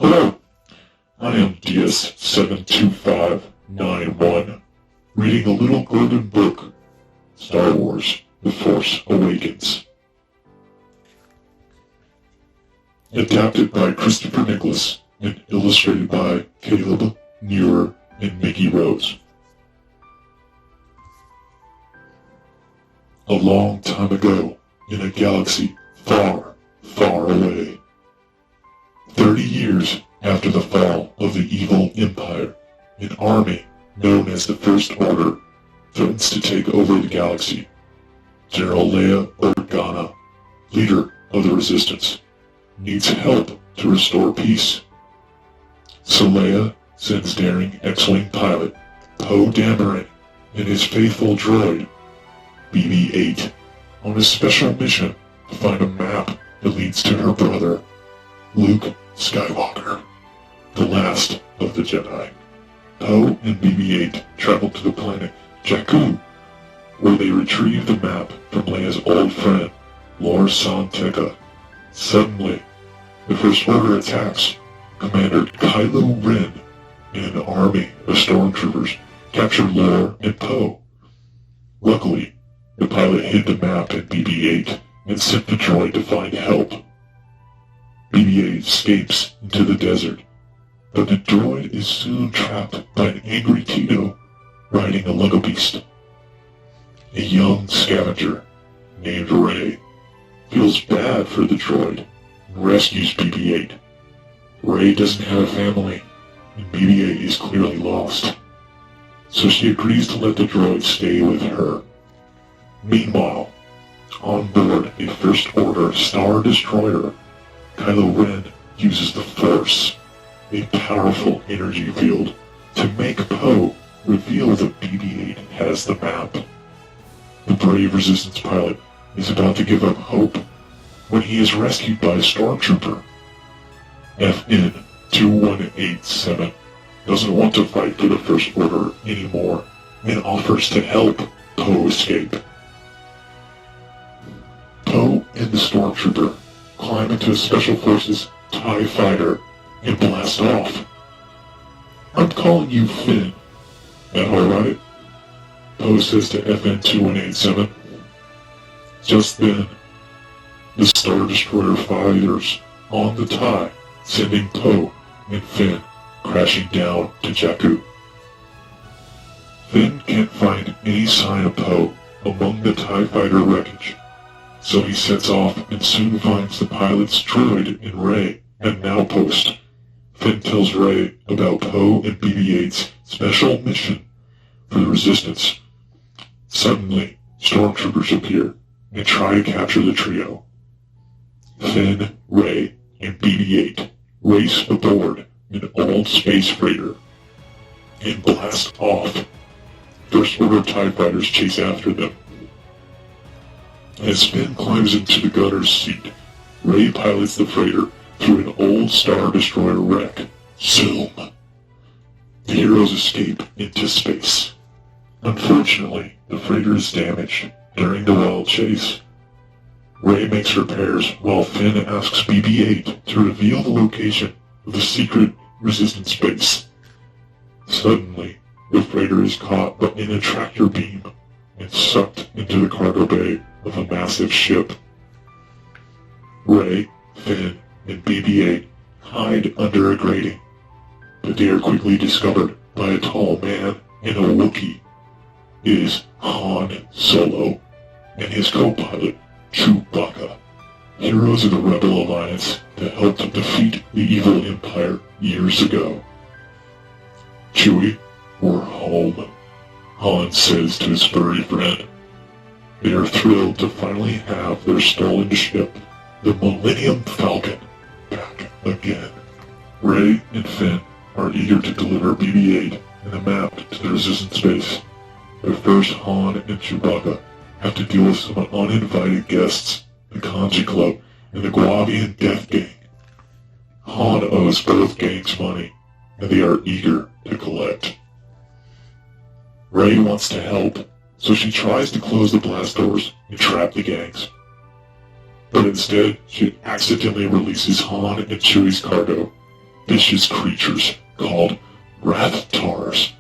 Hello, I am DS72591, reading a little golden book, Star Wars The Force Awakens. Adapted by Christopher Nicholas and illustrated by Caleb, Meurer, and Micky Rose. A long time ago, in a galaxy far, far away. 30 years after the fall of the evil Empire, an army known as the First Order threatens to take over the galaxy. General Leia Organa, leader of the Resistance, needs help to restore peace. So Leia sends daring X-Wing pilot Poe Dameron and his faithful droid, BB-8, on a special mission to find a map that leads to her brother, Luke Skywalker, the last of the Jedi. Poe and BB-8 travel to the planet Jakku, where they retrieve the map from Leia's old friend, Lor San Tekka. Suddenly, the First Order attacks. Commander Kylo Ren and an army of stormtroopers capture Lor and Poe. Luckily, the pilot hid the map in BB-8 and sent the droid to find help. BB-8 escapes into the desert, but the droid is soon trapped by an angry Tito riding a Lego beast. A young scavenger named Rey feels bad for the droid and rescues BB-8. Rey doesn't have a family, and BB-8 is clearly lost, so she agrees to let the droid stay with her. Meanwhile, on board a First Order Star Destroyer, Kylo Ren uses the Force, a powerful energy field, to make Poe reveal that BB-8 has the map. The brave Resistance pilot is about to give up hope when he is rescued by a stormtrooper. FN-2187 doesn't want to fight for the First Order anymore and offers to help Poe escape. Poe and the stormtrooper climb into a Special Forces TIE fighter and blast off. "I'm calling you Finn." "That alright?" Poe says to FN-2187. Just then, the Star Destroyer fighters on the TIE, sending Poe and Finn crashing down to Jakku. Finn can't find any sign of Poe among the TIE fighter wreckage, so he sets off and soon finds the pilot's droid and Rey at an outpost. Finn tells Rey about Poe and BB-8's special mission for the Resistance. Suddenly, stormtroopers appear and try to capture the trio. Finn, Rey, and BB-8 race aboard an old space freighter and blast off. First Order TIE fighters chase after them. As Finn climbs into the gunner's seat, Rey pilots the freighter through an old Star Destroyer wreck. Zoom! The heroes escape into space. Unfortunately, the freighter is damaged during the wild chase. Rey makes repairs while Finn asks BB-8 to reveal the location of the secret Resistance base. Suddenly, the freighter is caught in a tractor beam and sucked into the cargo bay of a massive ship. Rey, Finn, and BB-8 hide under a grating, but they are quickly discovered by a tall man and a Wookiee. It is Han Solo and his co-pilot, Chewbacca, heroes of the Rebel Alliance that helped defeat the evil Empire years ago. "Chewie, we're home," Han says to his furry friend. They are thrilled to finally have their stolen ship, the Millennium Falcon, back again. Rey and Finn are eager to deliver BB-8 and the map to the Resistance base. But first, Han and Chewbacca have to deal with some uninvited guests, the Kanji Club and the Guavian Death Gang. Han owes both gangs money, and they are eager to collect. Rey wants to help, so she tries to close the blast doors and trap the gangs. But instead, she accidentally releases Han and Chewie's cargo. vicious creatures called Rath-Tars.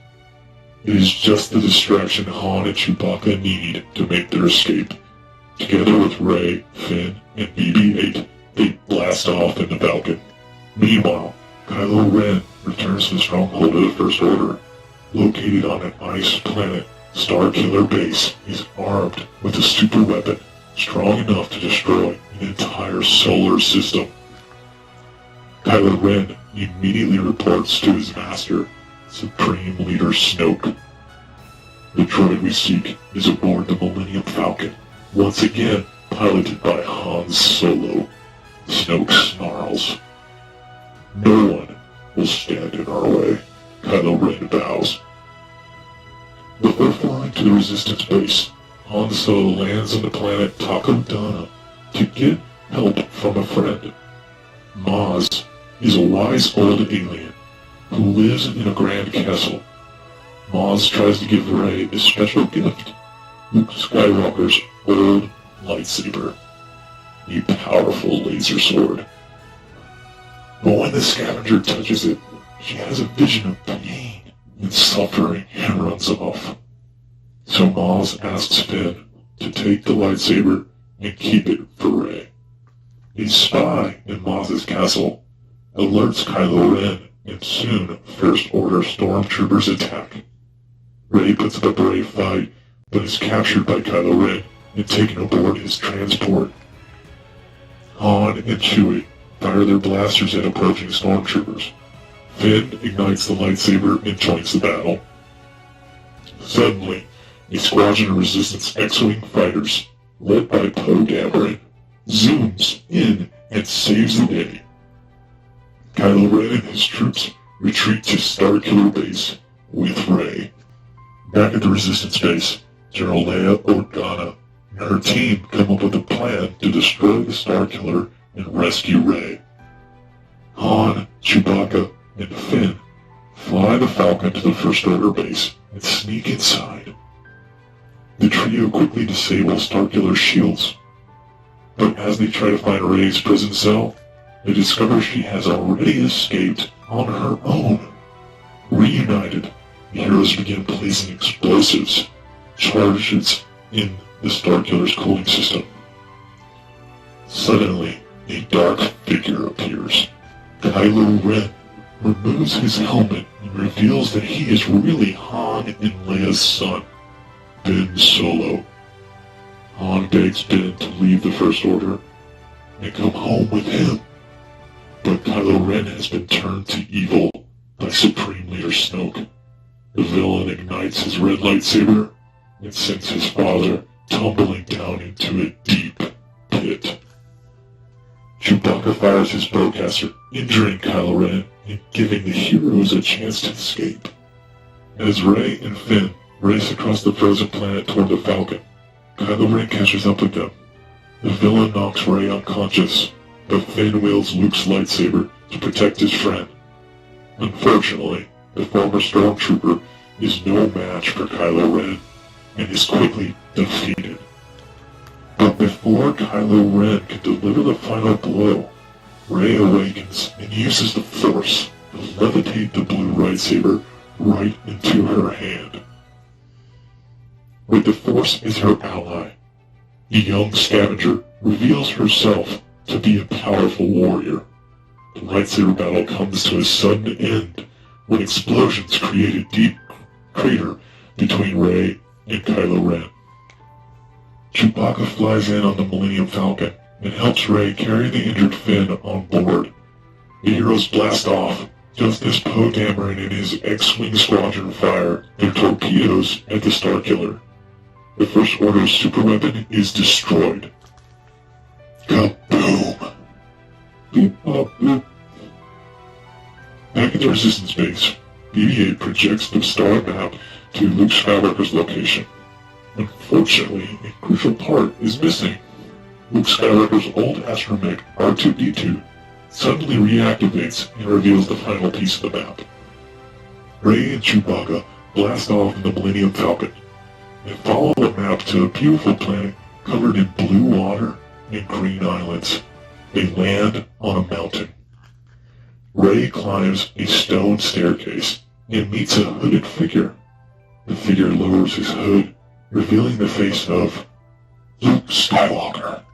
It is just the distraction Han and Chewbacca need to make their escape. Together with Rey, Finn, and BB-8, they blast off in the Falcon. Meanwhile, Kylo Ren returns to the stronghold of the First Order. Located on an ice planet, Starkiller Base is armed with a super weapon strong enough to destroy an entire solar system. Kylo Ren immediately reports to his master, Supreme Leader Snoke. The droid we seek is aboard the Millennium Falcon, once again piloted by Han Solo. Snoke snarls. No one will stand in our way, Kylo Ren vows. Before flying to the Resistance base, Han Solo lands on the planet Takodana to get help from a friend. Maz is a wise old alien who lives in a grand castle. Maz tries to give Rey a special gift, Luke Skywalker's old lightsaber, a powerful laser sword. But when the scavenger touches it, she has a vision of pain and suffering and runs off. So Maz asks Finn to take the lightsaber and keep it for Rey. A spy in Maz's castle alerts Kylo Ren, and soon First Order stormtroopers attack. Rey puts up a brave fight, but is captured by Kylo Ren and taken aboard his transport. Han and Chewie fire their blasters at approaching stormtroopers. Finn ignites the lightsaber and joins the battle. Suddenly, a squadron of Resistance X-Wing fighters, led by Poe Dameron, zooms in and saves the day. Kylo Ren and his troops retreat to Starkiller Base with Rey. Back at the Resistance base, General Leia Organa and her team come up with a plan to destroy the Starkiller and rescue Rey. Han, Chewbacca, and Finn fly the Falcon to the First Order base and sneak inside. The trio quickly disables Starkiller's shields, but as they try to find Rey's prison cell, they discover she has already escaped on her own. Reunited, the heroes begin placing explosives, charges in the Starkiller's cooling system. Suddenly, a dark figure appears. Kylo Ren removes his helmet and reveals that he is really Han and Leia's son, Ben Solo. Han begs Ben to leave the First Order and come home with him. But Kylo Ren has been turned to evil by Supreme Leader Snoke. The villain ignites his red lightsaber and sends his father tumbling down into a deep pit. Chewbacca fires his bowcaster, injuring Kylo Ren and giving the heroes a chance to escape. As Rey and Finn race across the frozen planet toward the Falcon, Kylo Ren catches up with them. The villain knocks Rey unconscious, but Finn wields Luke's lightsaber to protect his friend. Unfortunately, the former stormtrooper is no match for Kylo Ren and is quickly defeated. But before Kylo Ren can deliver the final blow, Rey awakens and uses the Force to levitate the blue lightsaber right into her hand. With the Force as her ally, the young scavenger reveals herself to be a powerful warrior. The lightsaber battle comes to a sudden end when explosions create a deep crater between Rey and Kylo Ren. Chewbacca flies in on the Millennium Falcon and helps Rey carry the injured Finn on board. The heroes blast off, just as Poe Dameron and his X-Wing squadron fire their torpedoes at the Starkiller. The First Order's superweapon is destroyed. Kaboom! Boop, bop, boop. Back at the Resistance base, BB-8 projects the star map to Luke Skywalker's location. Unfortunately, a crucial part is missing. Luke Skywalker's old astromech R2-D2 suddenly reactivates and reveals the final piece of the map. Rey and Chewbacca blast off in the Millennium Falcon and follow the map to a beautiful planet covered in blue water and green islands. They land on a mountain. Rey Rey climbs a stone staircase and meets a hooded figure. The figure lowers his hood, revealing the face of Luke Skywalker.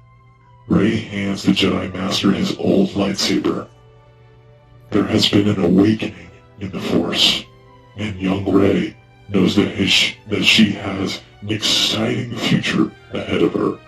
Rey hands the Jedi Master his old lightsaber. There has been an awakening in the Force, and young Rey knows that she has an exciting future ahead of her.